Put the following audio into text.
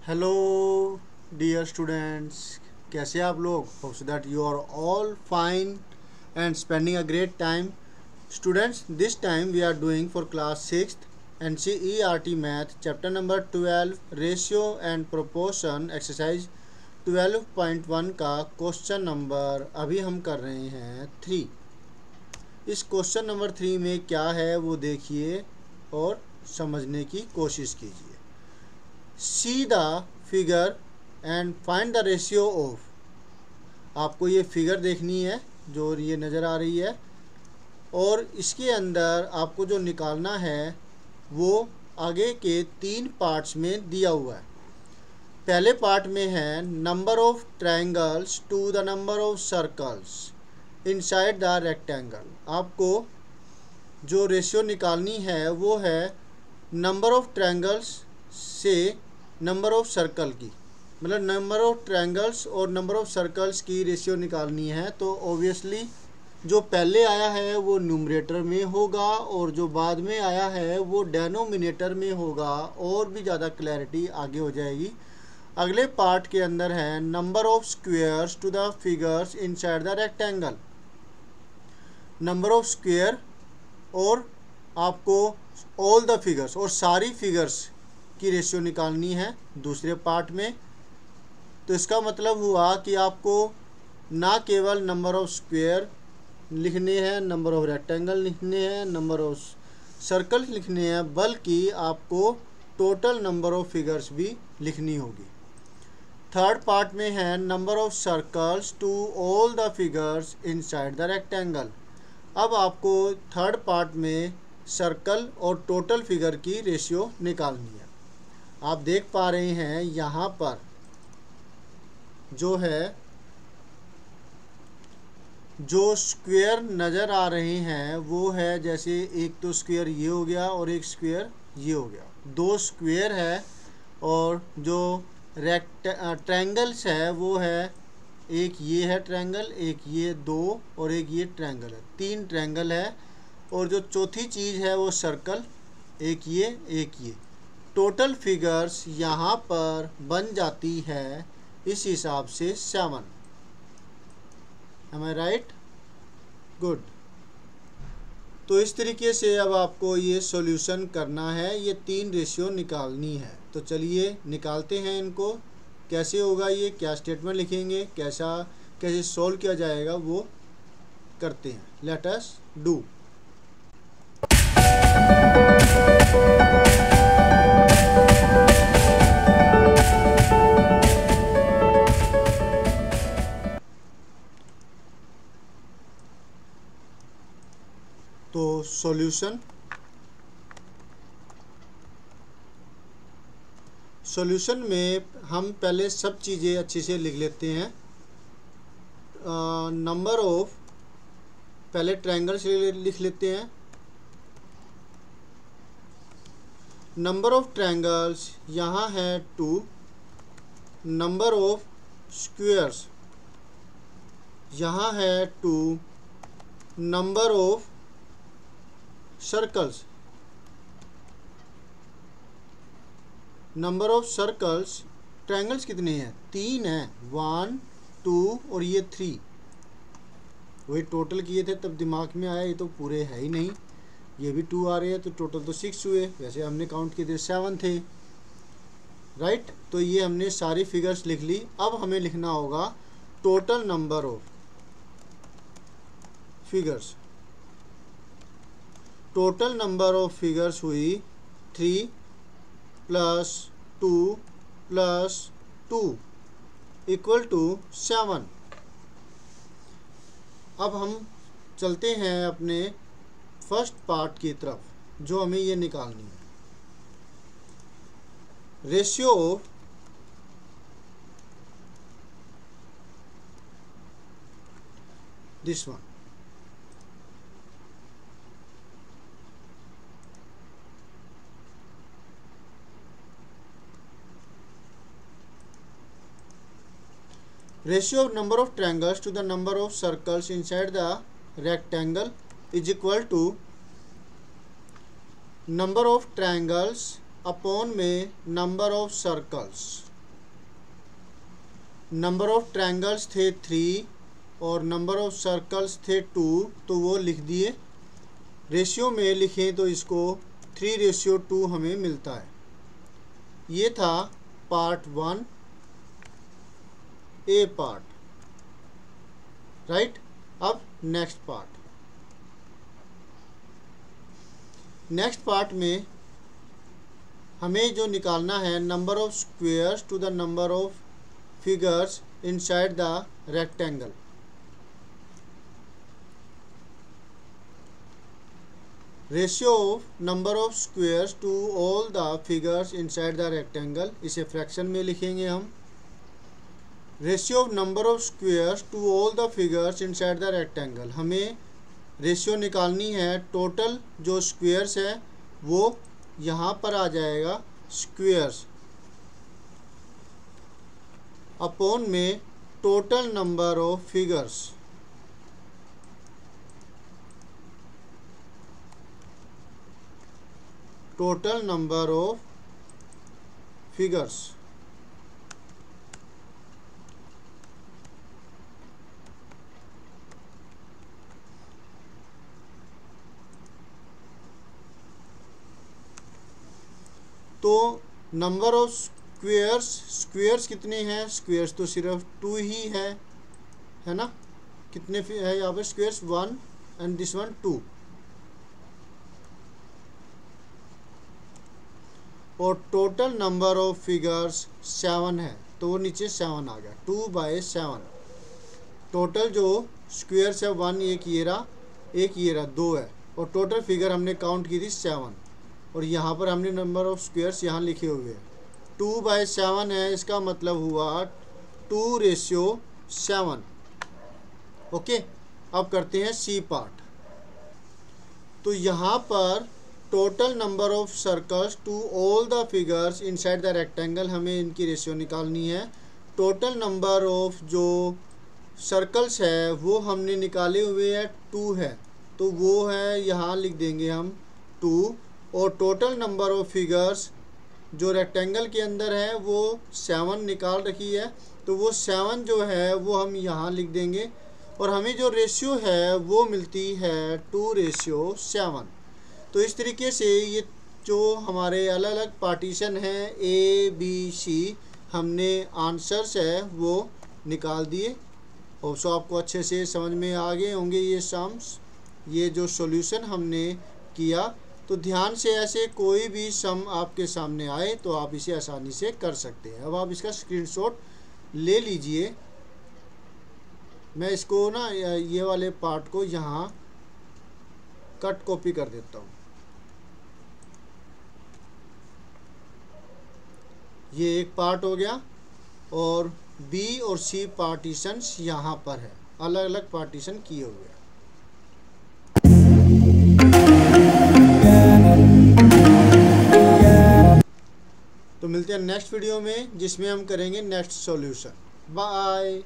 Hello dear students, कैसे आप लोग? Hope so that you are all fine and spending a great time. Students, this time we are doing for class 6th NCERT math chapter number 12 ratio and proportion exercise 12.1 का question number अभी हम कर रहे हैं 3. इस question number 3 में क्या है वो देखिए और समझने की कोशिश कीजिए. See the figure and find the ratio of. आपको ये फिगर देखनी है जो ये नज़र आ रही है, और इसके अंदर आपको जो निकालना है वो आगे के 3 पार्ट्स में दिया हुआ है. पहले पार्ट में है number of triangles to the number of circles inside the rectangle. आपको जो रेशियो निकालनी है वो है नंबर ऑफ ट्रायंगल्स से नंबर ऑफ सर्कल की, मतलब नंबर ऑफ ट्रायंगल्स और नंबर ऑफ सर्कल्स की रेशियो निकालनी है. तो ऑब्वियसली जो पहले आया है वो न्यूमरेटर में होगा और जो बाद में आया है वो डेनोमिनेटर में होगा, और भी ज़्यादा क्लैरिटी आगे हो जाएगी. अगले पार्ट के अंदर है number of squares to the figures inside the rectangle. Number of square और आपको ऑल द फिगर्स और सारी फिगर्स की रेशियो निकालनी है दूसरे पार्ट में. तो इसका मतलब हुआ कि आपको ना केवल नंबर ऑफ स्क्वेयर लिखने हैं, नंबर ऑफ रेक्टेंगल लिखने हैं, नंबर ऑफ सर्कल लिखने हैं, बल्कि आपको टोटल नंबर ऑफ फिगर्स भी लिखनी होगी. थर्ड पार्ट में है number of circles to all the figures inside the rectangle. अब आपको थर्ड पार्ट में सर्कल और टोटल फिगर की रेशियो निकालनी है. आप देख पा रहे हैं यहाँ पर जो है जो स्क्वायर नज़र आ रहे हैं वो है, जैसे एक तो स्क्वायर ये हो गया और एक स्क्वायर ये हो गया, 2 स्क्वायर है. और जो ट्रायंगल्स है वो है, एक ये है ट्रायंगल, एक ये 2 और एक ये ट्रायंगल है, 3 ट्रायंगल है. और जो चौथी चीज़ है वो सर्कल, एक ये एक ये. टोटल फिगर्स यहाँ पर बन जाती है इस हिसाब से 7. एम आई राइट? गुड. तो इस तरीके से अब आपको ये सॉल्यूशन करना है, ये 3 रेशियो निकालनी है. तो चलिए निकालते हैं इनको. कैसे होगा ये, क्या स्टेटमेंट लिखेंगे, कैसे सॉल्व किया जाएगा वो करते हैं. Let us do. तो सॉल्यूशन में हम पहले सब चीज़ें अच्छे से लिख लेते हैं. नंबर ऑफ, पहले ट्रायंगल से लिख लेते हैं. नंबर ऑफ ट्रायंगल्स यहाँ है 2. नंबर ऑफ स्क्वेयर्स यहाँ है 2. Number of circles, number of circles, triangles कितने हैं? 3 हैं, 1 2 और ये 3. वही टोटल किए थे तब दिमाग में आया, ये तो पूरे है ही नहीं, ये भी 2 आ रहे हैं, तो टोटल तो 6 हुए. वैसे हमने काउंट किए थे 7 थे, राइट. तो ये हमने सारी फिगर्स लिख ली. अब हमें लिखना होगा total number of figures. Total number of figures हुई 3 प्लस 2 प्लस 2 इक्वल टू 7. अब हम चलते हैं अपने फर्स्ट पार्ट की तरफ, जो हमें ये निकालनी है. Ratio of this one. Ratio of number of triangles to the number of circles inside the rectangle is equal to number of triangles upon में number of circles. Number of triangles थे 3 और नंबर ऑफ सर्कल्स थे 2, तो वो लिख दिए। Ratio में लिखें तो इसको 3:2 हमें मिलता है। ये था पार्ट 1 ए पार्ट, राइट। अब नेक्स्ट पार्ट में हमें जो निकालना है number of squares to the number of figures inside the rectangle. Ratio of number of squares to all the figures inside the rectangle, इसे फ्रैक्शन में लिखेंगे हम। Ratio of number of squares to all the figures inside the rectangle, हमें ratio निकालनी है। Total जो squares है वो यहाँ पर आ जाएगा स्क्वेयर्स अपॉन में total number of figures. Total number of figures. तो नंबर ऑफ स्क्वेयर्स कितने हैं? स्क्वेयर्स तो सिर्फ 2 ही है ना। कितने है यहाँ पे स्क्वेयर्स? 1 and this one 2। और टोटल नंबर ऑफ फिगर्स 7 है, तो वो नीचे 7 आ गया। 2/7 टोटल जो स्क्वेयर्स है 1, एक ये रहा 2 है। और टोटल फिगर हमने काउंट की थी 7, और यहाँ पर हमने नंबर ऑफ स्क्वेयर्स यहाँ लिखे हुए हैं 2/7 है। इसका मतलब हुआ 2:7। ओके, अब करते हैं सी पार्ट। तो यहाँ पर total number of circles to all the figures inside the rectangle, हमें इनकी रेशियो निकालनी है। टोटल नंबर ऑफ जो सर्कल्स है वो हमने निकाले हुए हैं 2 है, तो वो है यहाँ लिख देंगे हम 2। और टोटल नंबर ऑफ फिगर्स जो रेक्टेंगल के अंदर है वो 7 निकाल रखी है, तो वो 7 जो है वो हम यहाँ लिख देंगे। और हमें जो रेशियो है वो मिलती है 2:7। तो इस तरीके से ये जो हमारे अलग अलग पार्टीशन हैं ए बी सी, हमने आंसर्स है वो निकाल दिए। और सो आपको अच्छे से समझ में आ गए होंगे ये सम्स, ये जो सॉल्यूशन हमने किया। तो ध्यान से ऐसे कोई भी सम आपके सामने आए तो आप इसे आसानी से कर सकते हैं। अब आप इसका स्क्रीनशॉट ले लीजिए। मैं इसको ना ये वाले पार्ट को यहाँ कट कॉपी कर देता हूँ। ये एक पार्ट हो गया, और बी और सी पार्टीशंस यहाँ पर है, अलग अलग पार्टीशन किए हुए हैं। तो मिलते हैं नेक्स्ट वीडियो में, जिसमें हम करेंगे नेक्स्ट सॉल्यूशन। बाय।